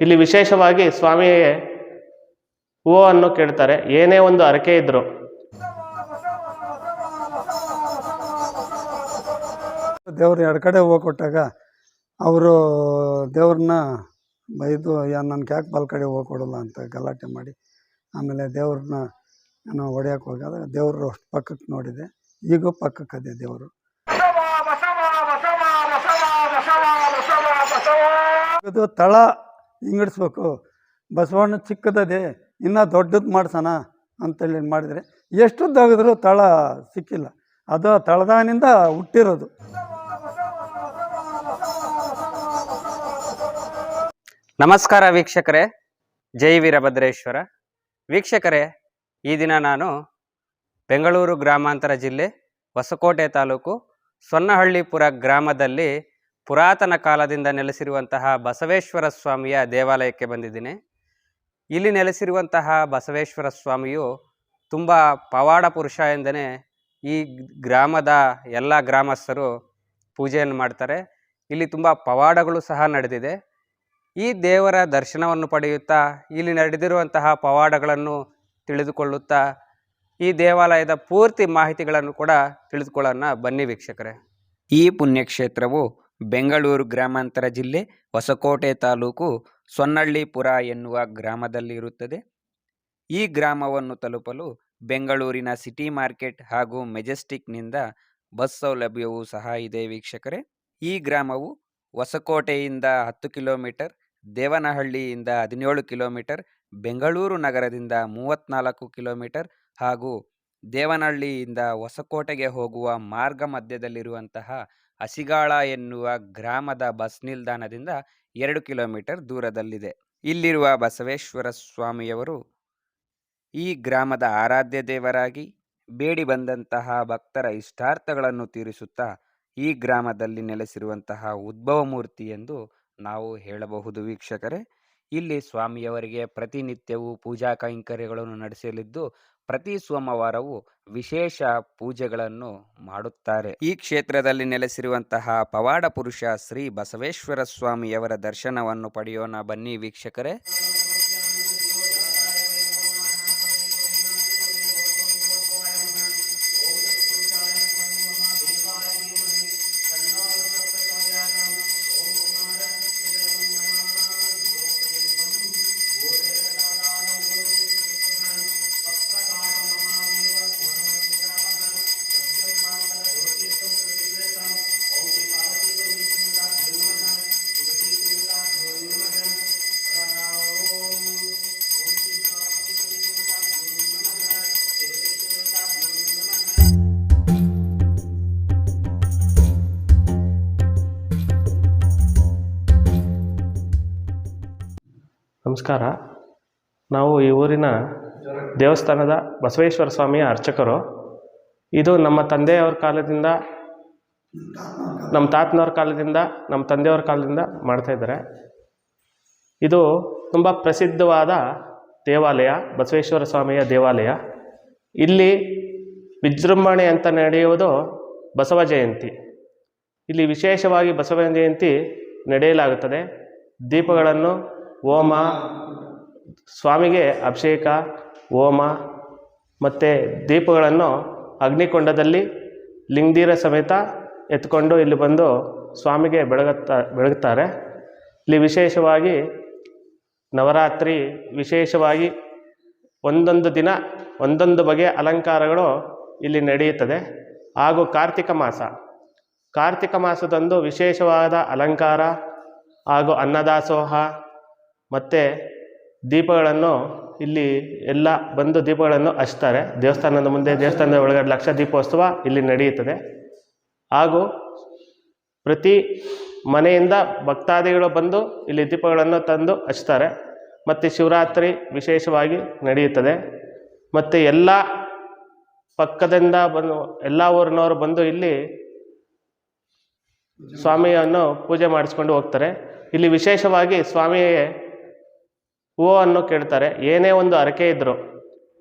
ಇಲ್ಲಿ ವಿಶೇಷವಾಗಿ ಸ್ವಾಮಿಗೆ ಹೂವನ್ನು ಕೇಳ್ತಾರೆ. ಏನೇ ಒಂದು ಹರಕೆ ಇದ್ರು ದೇವ್ರು ಎರಡು ಕಡೆ ಹೂವು ಕೊಟ್ಟಾಗ ಅವರು ದೇವ್ರನ್ನ ಬೈದು ನನಗೆ ಯಾಕೆ ಬಲ್ ಕಡೆ ಹೂವು ಕೊಡೋಲ್ಲ ಅಂತ ಗಲಾಟೆ ಮಾಡಿ ಆಮೇಲೆ ದೇವ್ರನ್ನ ನಾನು ಹೊಡೆಯೋಕೆ ಹೋಗಾಗ ದೇವರು ಅಷ್ಟು ಪಕ್ಕಕ್ಕೆ ನೋಡಿದೆ. ಈಗೂ ಪಕ್ಕಕ್ಕೆ ಅದೇ ದೇವರು. ಇದು ತಳ ಹಿಂಗಡಿಸ್ಬೇಕು, ಬಸವಣ್ಣ ಚಿಕ್ಕದದೆ ಇನ್ನೂ ದೊಡ್ಡದು ಮಾಡ್ಸೋಣ ಅಂತೇಳಿ ಮಾಡಿದರೆ ಎಷ್ಟು ತೆಗೆದ್ರೂ ತಳ ಸಿಕ್ಕಿಲ್ಲ. ಅದು ತಳದಾನಿಂದ ಹುಟ್ಟಿರೋದು. ನಮಸ್ಕಾರ ವೀಕ್ಷಕರೇ, ಜೈ ವೀರಭದ್ರೇಶ್ವರ. ವೀಕ್ಷಕರೇ, ಈ ದಿನ ನಾನು ಬೆಂಗಳೂರು ಗ್ರಾಮಾಂತರ ಜಿಲ್ಲೆ ಹೊಸಕೋಟೆ ತಾಲೂಕು ಸೊನ್ನಹಳ್ಳಿಪುರ ಗ್ರಾಮದಲ್ಲಿ ಪುರಾತನ ಕಾಲದಿಂದ ನೆಲೆಸಿರುವಂತಹ ಬಸವೇಶ್ವರ ಸ್ವಾಮಿಯ ದೇವಾಲಯಕ್ಕೆ ಬಂದಿದ್ದೀನಿ. ಇಲ್ಲಿ ನೆಲೆಸಿರುವಂತಹ ಬಸವೇಶ್ವರ ಸ್ವಾಮಿಯು ತುಂಬ ಪವಾಡ ಪುರುಷ ಎಂದೇ ಈ ಗ್ರಾಮದ ಎಲ್ಲ ಗ್ರಾಮಸ್ಥರು ಪೂಜೆಯನ್ನು ಮಾಡ್ತಾರೆ. ಇಲ್ಲಿ ತುಂಬ ಪವಾಡಗಳು ಸಹ ನಡೆದಿದೆ. ಈ ದೇವರ ದರ್ಶನವನ್ನು ಪಡೆಯುತ್ತಾ ಇಲ್ಲಿ ನಡೆದಿರುವಂತಹ ಪವಾಡಗಳನ್ನು ತಿಳಿದುಕೊಳ್ಳುತ್ತಾ ಈ ದೇವಾಲಯದ ಪೂರ್ತಿ ಮಾಹಿತಿಗಳನ್ನು ಕೂಡ ತಿಳಿದುಕೊಳ್ಳೋಣ ಬನ್ನಿ ವೀಕ್ಷಕರೇ. ಈ ಪುಣ್ಯಕ್ಷೇತ್ರವು ಬೆಂಗಳೂರು ಗ್ರಾಮಾಂತರ ಜಿಲ್ಲೆ ಹೊಸಕೋಟೆ ತಾಲೂಕು ಸೊನ್ನಹಳ್ಳಿಪುರ ಎನ್ನುವ ಗ್ರಾಮದಲ್ಲಿ ಇರುತ್ತದೆ. ಈ ಗ್ರಾಮವನ್ನು ತಲುಪಲು ಬೆಂಗಳೂರಿನ ಸಿಟಿ ಮಾರ್ಕೆಟ್ ಹಾಗೂ ಮೆಜೆಸ್ಟಿಕ್ನಿಂದ ಬಸ್ ಸೌಲಭ್ಯವೂ ಸಹ ಇದೆ ವೀಕ್ಷಕರೇ. ಈ ಗ್ರಾಮವು ಹೊಸಕೋಟೆಯಿಂದ 10 ಕಿಲೋಮೀಟರ್, ದೇವನಹಳ್ಳಿಯಿಂದ 17 ಕಿಲೋಮೀಟರ್, ಬೆಂಗಳೂರು ನಗರದಿಂದ 34 ಕಿಲೋಮೀಟರ್ ಹಾಗೂ ದೇವನಹಳ್ಳಿಯಿಂದ ಹೊಸಕೋಟೆಗೆ ಹೋಗುವ ಮಾರ್ಗ ಮಧ್ಯದಲ್ಲಿರುವಂತಹ ಹಸಿಗಾಳ ಎನ್ನುವ ಗ್ರಾಮದ ಬಸ್ ನಿಲ್ದಾಣದಿಂದ 2 ಕಿಲೋಮೀಟರ್ ದೂರದಲ್ಲಿದೆ. ಇಲ್ಲಿರುವ ಬಸವೇಶ್ವರ ಸ್ವಾಮಿಯವರು ಈ ಗ್ರಾಮದ ಆರಾಧ್ಯ ದೇವರಾಗಿ ಬೇಡಿ ಬಂದಂತಹ ಭಕ್ತರ ಇಷ್ಟಾರ್ಥಗಳನ್ನು ತೀರಿಸುತ್ತಾ ಈ ಗ್ರಾಮದಲ್ಲಿ ನೆಲೆಸಿರುವಂತಹ ಉದ್ಭವ ಮೂರ್ತಿ ಎಂದು ನಾವು ಹೇಳಬಹುದು ವೀಕ್ಷಕರೇ. ಇಲ್ಲಿ ಸ್ವಾಮಿಯವರಿಗೆ ಪ್ರತಿನಿತ್ಯವೂ ಪೂಜಾ ಕೈಂಕರ್ಯಗಳನ್ನು ನಡೆಸಲಿದ್ದು ಪ್ರತಿ ಸೋಮವಾರವೂ ವಿಶೇಷ ಪೂಜೆಗಳನ್ನು ಮಾಡುತ್ತಾರೆ. ಈ ಕ್ಷೇತ್ರದಲ್ಲಿ ನೆಲೆಸಿರುವಂತಹ ಪವಾಡ ಪುರುಷ ಶ್ರೀ ಬಸವೇಶ್ವರ ಸ್ವಾಮಿಯವರ ದರ್ಶನವನ್ನು ಪಡೆಯೋಣ ಬನ್ನಿ ವೀಕ್ಷಕರೇ. ನಮಸ್ಕಾರ. ನಾವು ಈ ಊರಿನ ದೇವಸ್ಥಾನದ ಬಸವೇಶ್ವರ ಸ್ವಾಮಿಯ ಅರ್ಚಕರು. ಇದು ನಮ್ಮ ತಂದೆಯವರ ಕಾಲದಿಂದ, ನಮ್ಮ ತಾತನವ್ರ ಕಾಲದಿಂದ, ನಮ್ಮ ತಂದೆಯವರ ಕಾಲದಿಂದ ಮಾಡ್ತಾಯಿದ್ದಾರೆ. ಇದು ತುಂಬ ಪ್ರಸಿದ್ಧವಾದ ದೇವಾಲಯ, ಬಸವೇಶ್ವರ ಸ್ವಾಮಿಯ ದೇವಾಲಯ. ಇಲ್ಲಿ ವಿಜೃಂಭಣೆ ಅಂತ ನಡೆಯುವುದು ಬಸವ ಜಯಂತಿ. ಇಲ್ಲಿ ವಿಶೇಷವಾಗಿ ಬಸವ ಜಯಂತಿ ನಡೆಯಲಾಗುತ್ತದೆ. ದೀಪಗಳನ್ನು, ಹೋಮ, ಸ್ವಾಮಿಗೆ ಅಭಿಷೇಕ, ಹೋಮ ಮತ್ತು ದೀಪಗಳನ್ನು ಅಗ್ನಿಕೊಂಡದಲ್ಲಿ ಲಿಂಗದೀರ ಸಮೇತ ಎತ್ಕೊಂಡು ಇಲ್ಲಿ ಬಂದು ಸ್ವಾಮಿಗೆ ಬೆಳಗುತ್ತಾರೆ. ಇಲ್ಲಿ ವಿಶೇಷವಾಗಿ ನವರಾತ್ರಿ ವಿಶೇಷವಾಗಿ ಒಂದೊಂದು ದಿನ ಒಂದೊಂದು ಬಗೆಯ ಅಲಂಕಾರಗಳು ಇಲ್ಲಿ ನಡೆಯುತ್ತದೆ. ಹಾಗೂ ಕಾರ್ತಿಕ ಮಾಸದಂದು ವಿಶೇಷವಾದ ಅಲಂಕಾರ ಹಾಗೂ ಅನ್ನದಾಸೋಹ ಮತ್ತು ದೀಪಗಳನ್ನು ಇಲ್ಲಿ ಎಲ್ಲ ಬಂದು ದೀಪಗಳನ್ನು ಹಚ್ತಾರೆ. ದೇವಸ್ಥಾನದ ಮುಂದೆ, ದೇವಸ್ಥಾನದ ಒಳಗಡೆ ಲಕ್ಷ ದೀಪೋತ್ಸವ ಇಲ್ಲಿ ನಡೆಯುತ್ತದೆ. ಹಾಗೂ ಪ್ರತಿ ಮನೆಯಿಂದ ಭಕ್ತಾದಿಗಳು ಬಂದು ಇಲ್ಲಿ ದೀಪಗಳನ್ನು ತಂದು ಹಚ್ತಾರೆ. ಮತ್ತು ಶಿವರಾತ್ರಿ ವಿಶೇಷವಾಗಿ ನಡೆಯುತ್ತದೆ. ಮತ್ತು ಎಲ್ಲ ಪಕ್ಕದಿಂದ ಬಂದು ಎಲ್ಲ ಊರಿನವರು ಬಂದು ಇಲ್ಲಿ ಸ್ವಾಮಿಯನ್ನು ಪೂಜೆ ಮಾಡಿಸ್ಕೊಂಡು ಹೋಗ್ತಾರೆ. ಇಲ್ಲಿ ವಿಶೇಷವಾಗಿ ಸ್ವಾಮಿಗೆ ಹೂವನ್ನು ಕೇಳ್ತಾರೆ. ಏನೇ ಒಂದು ಹರಕೆ ಇದ್ದರು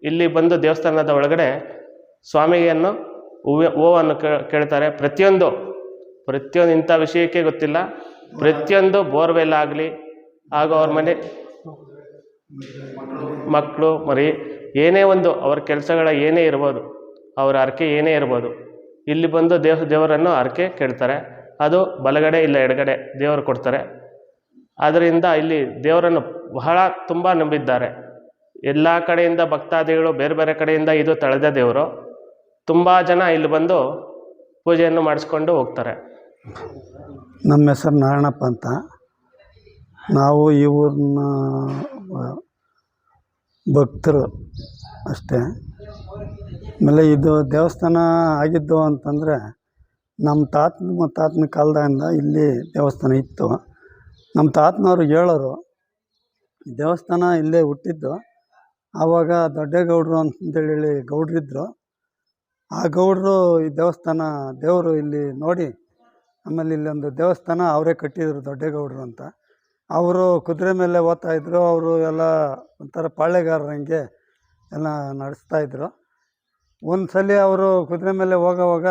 ಇಲ್ಲಿ ಬಂದು ದೇವಸ್ಥಾನದ ಒಳಗಡೆ ಸ್ವಾಮಿಯನ್ನು ಹೂವನ್ನು ಕೇಳ್ತಾರೆ. ಪ್ರತಿಯೊಂದು ಇಂಥ ವಿಷಯಕ್ಕೆ ಗೊತ್ತಿಲ್ಲ, ಪ್ರತಿಯೊಂದು ಬೋರ್ವೆಲ್ ಆಗಲಿ, ಹಾಗೂ ಅವ್ರ ಮನೆ ಮಕ್ಕಳು ಮರಿ ಏನೇ ಒಂದು ಅವ್ರ ಕೆಲಸಗಳ ಏನೇ ಇರ್ಬೋದು, ಅವರ ಹರಕೆ ಏನೇ ಇರ್ಬೋದು, ಇಲ್ಲಿ ಬಂದು ದೇವರನ್ನು ಹರಕೆ ಕೇಳ್ತಾರೆ. ಅದು ಬಲಗಡೆ ಇಲ್ಲ ಎಡಗಡೆ ದೇವರು ಕೊಡ್ತಾರೆ. ಆದ್ದರಿಂದ ಇಲ್ಲಿ ದೇವರನ್ನು ಬಹಳ ತುಂಬ ನಂಬಿದ್ದಾರೆ. ಎಲ್ಲ ಕಡೆಯಿಂದ ಭಕ್ತಾದಿಗಳು ಬೇರೆ ಬೇರೆ ಕಡೆಯಿಂದ ಇದು ತಳೆದ ದೇವರು. ತುಂಬ ಜನ ಇಲ್ಲಿ ಬಂದು ಪೂಜೆಯನ್ನು ಮಾಡಿಸ್ಕೊಂಡು ಹೋಗ್ತಾರೆ. ನಮ್ಮ ಹೆಸರು ನಾರಾಯಣಪ್ಪ ಅಂತ. ನಾವು ಈ ಊರಿನ ಭಕ್ತರು ಅಷ್ಟೇ. ಆಮೇಲೆ ಇದು ದೇವಸ್ಥಾನ ಆಗಿದ್ದು ಅಂತಂದರೆ ನಮ್ಮ ತಾತನ ಕಾಲದಿಂದ ಇಲ್ಲಿ ದೇವಸ್ಥಾನ ಇತ್ತು. ನಮ್ಮ ತಾತನವರು ಹೇಳೋರು ದೇವಸ್ಥಾನ ಇಲ್ಲೇ ಹುಟ್ಟಿದ್ದು. ಆವಾಗ ದೊಡ್ಡೇಗೌಡರು ಅಂತಂದೇಳಿ ಗೌಡ್ರಿದ್ರು. ಆ ಗೌಡರು ಈ ದೇವರು ಇಲ್ಲಿ ನೋಡಿ ಆಮೇಲೆ ಇಲ್ಲೊಂದು ದೇವಸ್ಥಾನ ಅವರೇ ಕಟ್ಟಿದರು, ದೊಡ್ಡೇಗೌಡರು ಅಂತ. ಅವರು ಕುದುರೆ ಮೇಲೆ ಓದ್ತಾಯಿದ್ರು. ಅವರು ಎಲ್ಲ ಒಂಥರ ಪಾಳೆಗಾರರಂಗೆ ಎಲ್ಲ ನಡೆಸ್ತಾಯಿದ್ರು. ಒಂದು ಸಲ ಅವರು ಕುದುರೆ ಮೇಲೆ ಹೋಗೋವಾಗ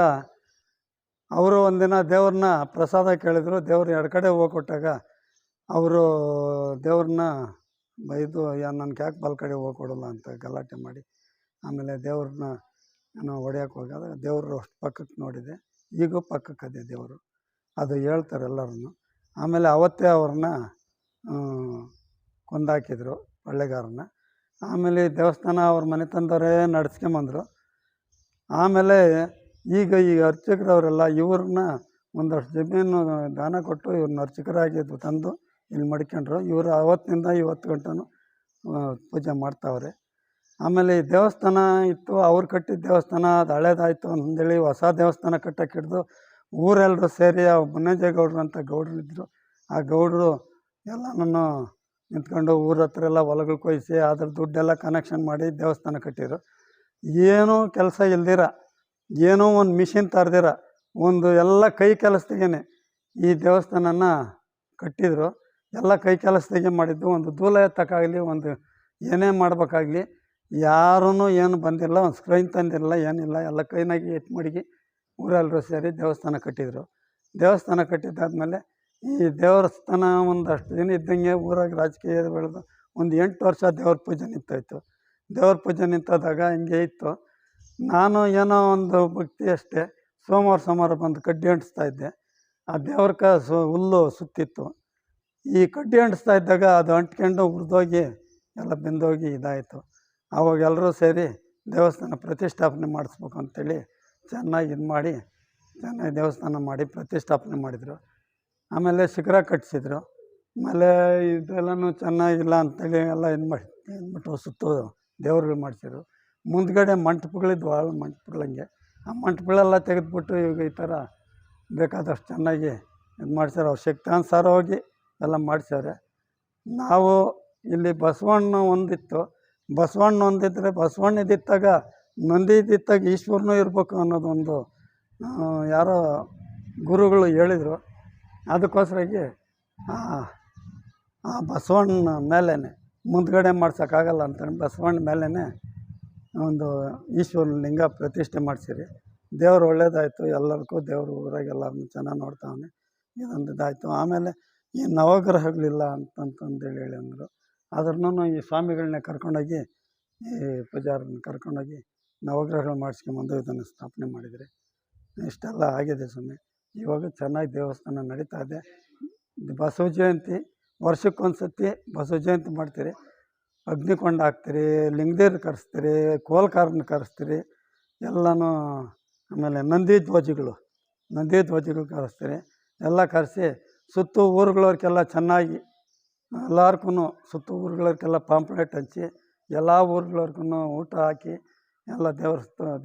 ಅವರು ಒಂದಿನ ದೇವ್ರನ್ನ ಪ್ರಸಾದ ಕೇಳಿದರು. ದೇವ್ರು ಎಡಗಡೆ ಹೋಗ್ಕೊಟ್ಟಾಗ ಅವರು ದೇವ್ರನ್ನ ಬೈದು ನನಗೆ ಯಾಕೆ ಬಲಗಡೆ ಹೋಗ್ಕೊಡಲ್ಲ ಅಂತ ಗಲಾಟೆ ಮಾಡಿ ಆಮೇಲೆ ದೇವ್ರನ್ನ ಹೊಡೆಯೋಕೆ ಹೋದಾಗ ದೇವರು ಅಷ್ಟು ಪಕ್ಕಕ್ಕೆ ನೋಡಿದೆ. ಈಗೂ ಪಕ್ಕಕ್ಕೆ ಅದೇ ದೇವರು, ಅದು ಹೇಳ್ತಾರೆ ಎಲ್ಲರೂ. ಆಮೇಲೆ ಅವತ್ತೇ ಅವ್ರನ್ನ ಕೊಂದಾಕಿದ್ರು, ಒಳ್ಳೆಗಾರನ್ನ. ಆಮೇಲೆ ದೇವಸ್ಥಾನ ಅವ್ರ ಮನೆ ತಂದವರೇ ನಡೆಸ್ಕೊಂಬಂದರು. ಆಮೇಲೆ ಈಗ ಈ ಅರ್ಚಕರವರೆಲ್ಲ ಇವ್ರನ್ನ ಒಂದಷ್ಟು ಜಮೀನು ದಾನ ಕೊಟ್ಟು ಇವ್ರನ್ನ ಅರ್ಚಕರಾಗಿ ತಂದು ಇಲ್ಲಿ ಮಡ್ಕೊಂಡ್ರು. ಇವರು ಅವತ್ತಿನಿಂದ ಇವತ್ತು ಗಂಟನೂ ಪೂಜೆ ಮಾಡ್ತಾವ್ರೆ. ಆಮೇಲೆ ಈ ದೇವಸ್ಥಾನ ಇತ್ತು, ಅವ್ರು ಕಟ್ಟಿದ ದೇವಸ್ಥಾನ ಅದು ಹಳೇದಾಯಿತು ಅಂತಂದೇಳಿ ಹೊಸ ದೇವಸ್ಥಾನ ಕಟ್ಟಕ್ಕೆ ಹಿಡಿದು ಊರೆಲ್ಲರೂ ಸೇರಿ ಮುನ್ನಜ್ಜೇಗೌಡರು ಅಂತ ಗೌಡ್ರಿದ್ದರು. ಆ ಗೌಡರು ಎಲ್ಲನೂ ನಿಂತ್ಕೊಂಡು ಊರ ಹತ್ರ ಎಲ್ಲ ಹೊಲಗಳು ಕೊಯ್ಸಿ ಅದ್ರ ದುಡ್ಡೆಲ್ಲ ಕನೆಕ್ಷನ್ ಮಾಡಿ ದೇವಸ್ಥಾನ ಕಟ್ಟಿದ್ರು. ಏನೂ ಕೆಲಸ ಇಲ್ದಿರ, ಏನೋ ಒಂದು ಮಿಷಿನ್ ತರ್ದಿರ, ಒಂದು ಎಲ್ಲ ಕೈ ಕೆಲಸದಾಗೇ ಈ ದೇವಸ್ಥಾನನ ಕಟ್ಟಿದರು. ಎಲ್ಲ ಕೈ ಕೆಲಸದಾಗೆ ಮಾಡಿದ್ದು. ಒಂದು ಧೂಲ ಎತ್ತಕ್ಕಾಗಲಿ, ಒಂದು ಏನೇ ಮಾಡ್ಬೇಕಾಗಲಿ ಯಾರೂ ಏನು ಬಂದಿಲ್ಲ, ಒಂದು ಸ್ಕ್ರೈನ್ ತಂದಿರಲಿಲ್ಲ, ಏನಿಲ್ಲ. ಎಲ್ಲ ಕೈನಾಗಿ ಎತ್ತು ಮಡಗಿ ಊರೆಲ್ಲರೂ ಸೇರಿ ದೇವಸ್ಥಾನ ಕಟ್ಟಿದರು. ದೇವಸ್ಥಾನ ಕಟ್ಟಿದ್ದಾದಮೇಲೆ ಈ ದೇವಸ್ಥಾನ ಒಂದಷ್ಟು ದಿನ ಇದ್ದಂಗೆ ಊರಾಗ ರಾಜಕೀಯ ಬೆಳೆದು ಒಂದು 8 ವರ್ಷ ದೇವ್ರ ಪೂಜೆ ನಿಂತಾಯಿತು. ದೇವ್ರ ಪೂಜೆ ನಿಂತಾದಾಗ ಹಿಂಗೆ ಇತ್ತು. ನಾನು ಏನೋ ಒಂದು ಭಕ್ತಿ ಅಷ್ಟೇ, ಸೋಮವಾರ ಬಂದು ಕಡ್ಡಿ ಅಂಟಿಸ್ತಾಯಿದ್ದೆ. ಆ ದೇವ್ರ ಹುಲ್ಲು ಸುತ್ತಿತ್ತು. ಈ ಕಡ್ಡಿ ಅಂಟಿಸ್ತಾ ಇದ್ದಾಗ ಅದು ಅಂಟ್ಕೊಂಡು ಹುರಿದೋಗಿ ಎಲ್ಲ ಬೆಂದೋಗಿ ಇದಾಯಿತು. ಆವಾಗ ಎಲ್ಲರೂ ಸೇರಿ ದೇವಸ್ಥಾನ ಪ್ರತಿಷ್ಠಾಪನೆ ಮಾಡಿಸ್ಬೇಕು ಅಂತೇಳಿ ಚೆನ್ನಾಗಿ ಮಾಡಿ ಚೆನ್ನಾಗಿ ದೇವಸ್ಥಾನ ಮಾಡಿ ಪ್ರತಿಷ್ಠಾಪನೆ ಮಾಡಿದರು. ಆಮೇಲೆ ಶಿಖರ ಕಟ್ಟಿಸಿದ್ರು. ಆಮೇಲೆ ಇದೆಲ್ಲನೂ ಚೆನ್ನಾಗಿಲ್ಲ ಅಂತೇಳಿ ಎಲ್ಲ ಅಂದ್ಬಿಟ್ಟು ಸುತ್ತು ದೇವ್ರುಗಳು ಮಾಡಿಸಿದ್ರು. ಮುಂದ್ಗಡೆ ಮಂಟಪಗಳಿದ್ವು, ಭಾಳ ಮಂಟಪಗಳಂಗೆ. ಆ ಮಂಟಪಗಳೆಲ್ಲ ತೆಗೆದುಬಿಟ್ಟು ಈಗ ಈ ಥರ ಬೇಕಾದಷ್ಟು ಚೆನ್ನಾಗಿ ಇದು ಮಾಡ್ಸ್ಯಾರ. ಅವ್ರ ಶಕ್ತಾನುಸಾರ ಹೋಗಿ ಎಲ್ಲ ಮಾಡ್ಸ್ಯಾರೆ. ನಾವು ಇಲ್ಲಿ ಬಸವಣ್ಣ ಒಂದಿತ್ತು, ಬಸವಣ್ಣ ಒಂದಿದ್ದರೆ ಬಸವಣ್ಣ ಇದ್ದಿತ್ತಾಗ ನಂದಿ ಇದ್ದಿತ್ತಾಗ ಈಶ್ವರನೂ ಇರಬೇಕು ಅನ್ನೋದೊಂದು ಯಾರೋ ಗುರುಗಳು ಹೇಳಿದರು. ಅದಕ್ಕೋಸ್ಕರಾಗಿ ಆ ಬಸವಣ್ಣ ಮೇಲೇ ಮುಂದ್ಗಡೆ ಮಾಡ್ಸೋಕ್ಕಾಗಲ್ಲ ಅಂತೇಳಿ ಬಸವಣ್ಣ ಮೇಲೇ ಒಂದು ಈಶ್ವರನ ಲಿಂಗ ಪ್ರತಿಷ್ಠೆ ಮಾಡಿಸಿರಿ. ದೇವರು ಒಳ್ಳೇದಾಯಿತು ಎಲ್ಲರಿಗೂ. ದೇವರು ಊರಾಗೆಲ್ಲರನ್ನು ಚೆನ್ನಾಗಿ ನೋಡ್ತಾವನೆ. ಇದೊಂದು ಇದಾಯಿತು. ಆಮೇಲೆ ಈ ನವಗ್ರಹಗಳಿಲ್ಲ ಅಂತಂತಂದೇಳಿ ಹೇಳಿ ಅಂದರು. ಆದ್ರೂ ಈ ಸ್ವಾಮಿಗಳನ್ನ ಕರ್ಕೊಂಡೋಗಿ ಈ ಪೂಜಾರನ್ನ ಕರ್ಕೊಂಡೋಗಿ ನವಗ್ರಹಗಳು ಮಾಡಿಸ್ಕೊಂಬಂದು ಇದನ್ನು ಸ್ಥಾಪನೆ ಮಾಡಿದರೆ ಇಷ್ಟೆಲ್ಲ ಆಗಿದೆ ಸ್ವಾಮಿ. ಇವಾಗ ಚೆನ್ನಾಗಿ ದೇವಸ್ಥಾನ ನಡೀತಾ ಇದೆ. ಬಸವ ಜಯಂತಿ ವರ್ಷಕ್ಕೊಂದು ಸತಿ ಬಸವ ಜಯಂತಿ ಮಾಡ್ತೀರಿ. ಅಗ್ನಿಕೊಂಡ ಹಾಕ್ತೀರಿ, ಲಿಂಗದೇವ್ರು ಕರೆಸ್ತೀರಿ, ಕೋಲ್ಕಾರನ್ನ ಕರೆಸ್ತೀರಿ ಎಲ್ಲನೂ. ಆಮೇಲೆ ನಂದಿ ಧ್ವಜಗಳು ಕರೆಸ್ತೀರಿ. ಎಲ್ಲ ಕರೆಸಿ ಸುತ್ತು ಊರುಗಳವ್ರಿಗೆಲ್ಲ ಚೆನ್ನಾಗಿ ಎಲ್ಲರಿಗೂ ಸುತ್ತು ಊರುಗಳವ್ರಿಗೆಲ್ಲ ಪಾಂಪ್ಲೆಟ್ ಹಂಚಿ ಎಲ್ಲ ಊರುಗಳವ್ರಿಗೂ ಊಟ ಹಾಕಿ ಎಲ್ಲ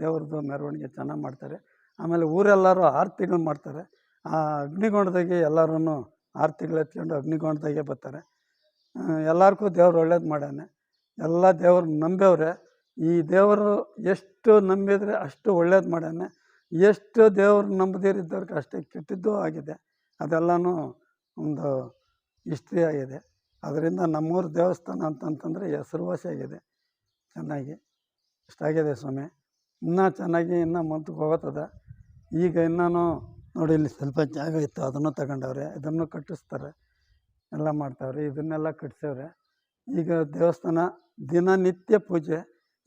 ದೇವ್ರದ್ದು ಮೆರವಣಿಗೆ ಚೆನ್ನಾಗಿ ಮಾಡ್ತಾರೆ. ಆಮೇಲೆ ಊರೆಲ್ಲರೂ ಆರತಿಗಳು ಮಾಡ್ತಾರೆ. ಆ ಅಗ್ನಿಗೊಂಡದಾಗೆ ಎಲ್ಲರೂ ಆರತಿಗಳು ಎತ್ಕೊಂಡು ಅಗ್ನಿಗೊಂಡದಾಗೆ ಬರ್ತಾರೆ. ಎಲ್ಲರಿಗೂ ದೇವ್ರು ಒಳ್ಳೇದು ಮಾಡ್ಯಾನೆ. ಎಲ್ಲ ದೇವ್ರು ನಂಬ್ಯವ್ರೆ. ಈ ದೇವರು ಎಷ್ಟು ನಂಬಿದರೆ ಅಷ್ಟು ಒಳ್ಳೇದು ಮಾಡ್ಯಾನೆ. ಎಷ್ಟು ದೇವ್ರು ನಂಬದಿರಿದ್ದವ್ರಿಗೆ ಅಷ್ಟೇ ಕೆಟ್ಟದ್ದು ಆಗಿದೆ. ಅದೆಲ್ಲನೂ ಒಂದು ಹಿಸ್ಟ್ರಿ ಆಗಿದೆ. ಅದರಿಂದ ನಮ್ಮೂರು ದೇವಸ್ಥಾನ ಅಂತಂತಂದರೆ ಹೆಸರುವಾಸಿಯಾಗಿದೆ ಚೆನ್ನಾಗಿ. ಇಷ್ಟಾಗಿದೆ ಸ್ವಾಮಿ. ಇನ್ನೂ ಚೆನ್ನಾಗಿ ಇನ್ನೂ ಮುಂದಕ್ಕೆ ಹೋಗುತ್ತದ. ಈಗ ಇನ್ನೂ ನೋಡಿ ಇಲ್ಲಿ ಸ್ವಲ್ಪ ಜಾಗ ಇತ್ತು, ಅದನ್ನು ತಗೊಂಡವ್ರೆ, ಇದನ್ನು ಕಟ್ಟಿಸ್ತಾರೆ. ಎಲ್ಲ ಮಾಡ್ತಾವ್ರೆ. ಇದನ್ನೆಲ್ಲ ಕಟ್ಸವ್ರೆ. ಈಗ ದೇವಸ್ಥಾನ ದಿನನಿತ್ಯ ಪೂಜೆ,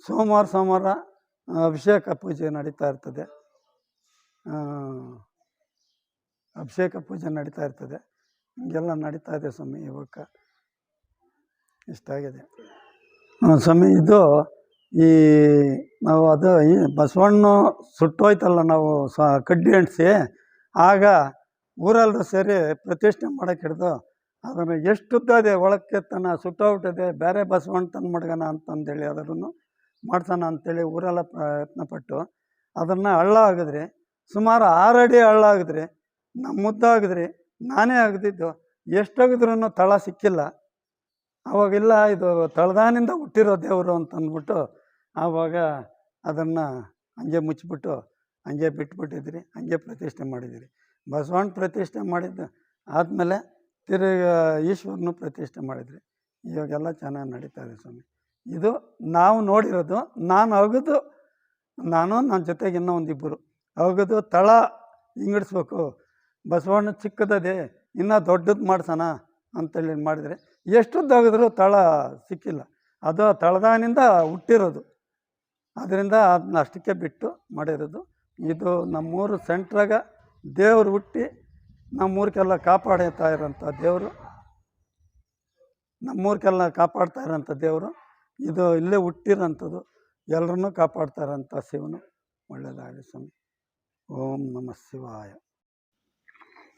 ಸೋಮವಾರ ಅಭಿಷೇಕ ಪೂಜೆ ನಡೀತಾ ಇರ್ತದೆ. ಅಭಿಷೇಕ ಪೂಜೆ ನಡೀತಾ ಇರ್ತದೆ. ಹಿಂಗೆಲ್ಲ ನಡೀತಾ ಇದೆ ಸ್ವಾಮಿ. ಇವಾಗ ಇಷ್ಟಾಗಿದೆ ಸ್ವಾಮಿ. ಇದು ಈ ನಾವು ಅದು ಈ ಬಸವಣ್ಣ ಸುಟ್ಟೋಯ್ತಲ್ಲ, ನಾವು ಕಡ್ಡಿ ಅಂಟಿಸಿ, ಆಗ ಊರೆಲ್ಲರೂ ಸೇರಿ ಪ್ರತಿಷ್ಠೆ ಮಾಡೋಕ್ಕೆ ಹಿಡ್ದು ಅದನ್ನು ಎಷ್ಟುದ್ದದೆ ಒಳಕ್ಕೆ ತನ್ನ ಸುಟ್ಟೋಗ್ಬಿಟ್ಟಿದೆ, ಬೇರೆ ಬಸವಣ್ಣ ತಂದು ಮಡ್ಗನ ಅಂತಂದೇಳಿ ಅದನ್ನು ಮಾಡ್ಸೋಣ ಅಂಥೇಳಿ ಊರೆಲ್ಲ ಪ್ರಯತ್ನಪಟ್ಟು ಅದನ್ನು ಹಳ್ಳ ಆಗಿದ್ರಿ. ಸುಮಾರು 6 ಅಡಿ ಹಳ್ಳ ಆಗಿದ್ರಿ. ಮುದ್ದಾಗಿದ್ರಿ. ನಾನೇ ಆಗದಿದ್ದು. ಎಷ್ಟಾಗಿದ್ರೂ ತಳ ಸಿಕ್ಕಿಲ್ಲ. ಆವಾಗಿಲ್ಲ, ಇದು ತಳದಾನಿಂದ ಹುಟ್ಟಿರೋ ದೇವರು ಅಂತಂದ್ಬಿಟ್ಟು ಆವಾಗ ಅದನ್ನು ಹಂಗೆ ಮುಚ್ಚಿಬಿಟ್ಟು ಹಂಗೆ ಬಿಟ್ಬಿಟ್ಟಿದ್ರಿ. ಹಂಗೆ ಪ್ರತಿಷ್ಠೆ ಮಾಡಿದಿರಿ. ಬಸವಣ್ಣ ಪ್ರತಿಷ್ಠೆ ಮಾಡಿದ್ದು ಆದಮೇಲೆ ತಿರುಗಿ ಈಶ್ವರನು ಪ್ರತಿಷ್ಠೆ ಮಾಡಿದ್ರಿ. ಇವಾಗೆಲ್ಲ ಚೆನ್ನಾಗಿ ನಡೀತಾ ಇದೆ ಸ್ವಾಮಿ. ಇದು ನಾವು ನೋಡಿರೋದು. ನಾನು ಅಗದು, ನಾನು ನನ್ನ ಜೊತೆಗೆ ಇನ್ನೂ ಒಂದಿಬ್ಬರು ಅಗದು ತಳ ಹಿಂಗಡಿಸ್ಬೇಕು, ಬಸವಣ್ಣ ಚಿಕ್ಕದದೆ ಇನ್ನೂ ದೊಡ್ಡದು ಮಾಡ್ಸೋಣ ಅಂತೇಳಿ ಮಾಡಿದರೆ ಎಷ್ಟುದ್ದಾಗಿದ್ರೂ ತಳ ಸಿಕ್ಕಿಲ್ಲ. ಅದು ತಳದಾನಿಂದ ಹುಟ್ಟಿರೋದು. ಅದರಿಂದ ಅದನ್ನ ಅಷ್ಟಕ್ಕೆ ಬಿಟ್ಟು ಮಾಡಿರೋದು. ಇದು ನಮ್ಮೂರು ಸೆಂಟ್ರಾಗ ದೇವರು ಹುಟ್ಟಿ ನಮ್ಮೂರಿಗೆಲ್ಲ ಕಾಪಾಡ್ತಾ ಇರೋಂಥ ದೇವರು, ನಮ್ಮೂರಿಗೆಲ್ಲ ಕಾಪಾಡ್ತಾ ಇರೋಂಥ ದೇವರು. ಇದು ಇಲ್ಲೇ ಹುಟ್ಟಿರೋಂಥದ್ದು. ಎಲ್ಲರನ್ನೂ ಕಾಪಾಡ್ತಾ ಇರೋಂಥ ಶಿವನು. ಒಳ್ಳೆಯದಾಗಲಿ ಸ್ವಾಮಿ. ಓಂ ನಮಃ ಶಿವಾಯ.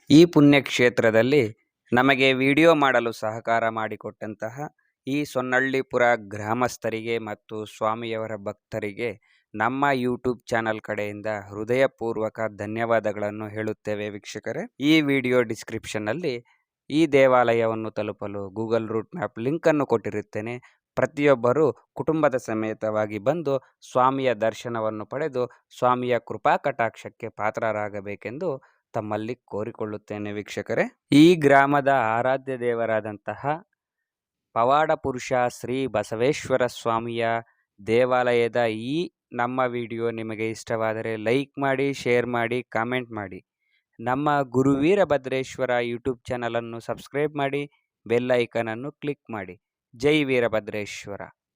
ಈ ಪುಣ್ಯಕ್ಷೇತ್ರದಲ್ಲಿ ನಮಗೆ ವಿಡಿಯೋ ಮಾಡಲು ಸಹಕಾರ ಮಾಡಿಕೊಟ್ಟಂತಹ ಈ ಸೊನ್ನಳ್ಳಿಪುರ ಗ್ರಾಮಸ್ಥರಿಗೆ ಮತ್ತು ಸ್ವಾಮಿಯವರ ಭಕ್ತರಿಗೆ ನಮ್ಮ ಯೂಟ್ಯೂಬ್ ಚಾನಲ್ ಕಡೆಯಿಂದ ಹೃದಯಪೂರ್ವಕ ಧನ್ಯವಾದಗಳನ್ನು ಹೇಳುತ್ತೇವೆ ವೀಕ್ಷಕರೇ. ಈ ವಿಡಿಯೋ ಡಿಸ್ಕ್ರಿಪ್ಷನ್ನಲ್ಲಿ ಈ ದೇವಾಲಯವನ್ನು ತಲುಪಲು ಗೂಗಲ್ ರೂಟ್ ಮ್ಯಾಪ್ ಲಿಂಕನ್ನು ಕೊಟ್ಟಿರುತ್ತೇನೆ. ಪ್ರತಿಯೊಬ್ಬರೂ ಕುಟುಂಬದ ಸಮೇತವಾಗಿ ಬಂದು ಸ್ವಾಮಿಯ ದರ್ಶನವನ್ನು ಪಡೆದು ಸ್ವಾಮಿಯ ಕೃಪಾ ಕಟಾಕ್ಷಕ್ಕೆ ಪಾತ್ರರಾಗಬೇಕೆಂದು ತಮ್ಮಲ್ಲಿ ಕೋರಿಕೊಳ್ಳುತ್ತೇನೆ ವೀಕ್ಷಕರೇ. ಈ ಗ್ರಾಮದ ಆರಾಧ್ಯ ದೇವರಾದಂತಹ ಪವಾಡ ಪುರುಷ ಶ್ರೀ ಬಸವೇಶ್ವರ ಸ್ವಾಮಿಯ ದೇವಾಲಯದ ಈ ನಮ್ಮ ವಿಡಿಯೋ ನಿಮಗೆ ಇಷ್ಟವಾದರೆ ಲೈಕ್ ಮಾಡಿ, ಶೇರ್ ಮಾಡಿ, ಕಾಮೆಂಟ್ ಮಾಡಿ. ನಮ್ಮ ಗುರುವೀರಭದ್ರೇಶ್ವರ ಯೂಟ್ಯೂಬ್ ಚಾನಲನ್ನು ಸಬ್ಸ್ಕ್ರೈಬ್ ಮಾಡಿ, ಬೆಲ್ ಐಕನನ್ನು ಕ್ಲಿಕ್ ಮಾಡಿ. ಜೈ ವೀರಭದ್ರೇಶ್ವರ.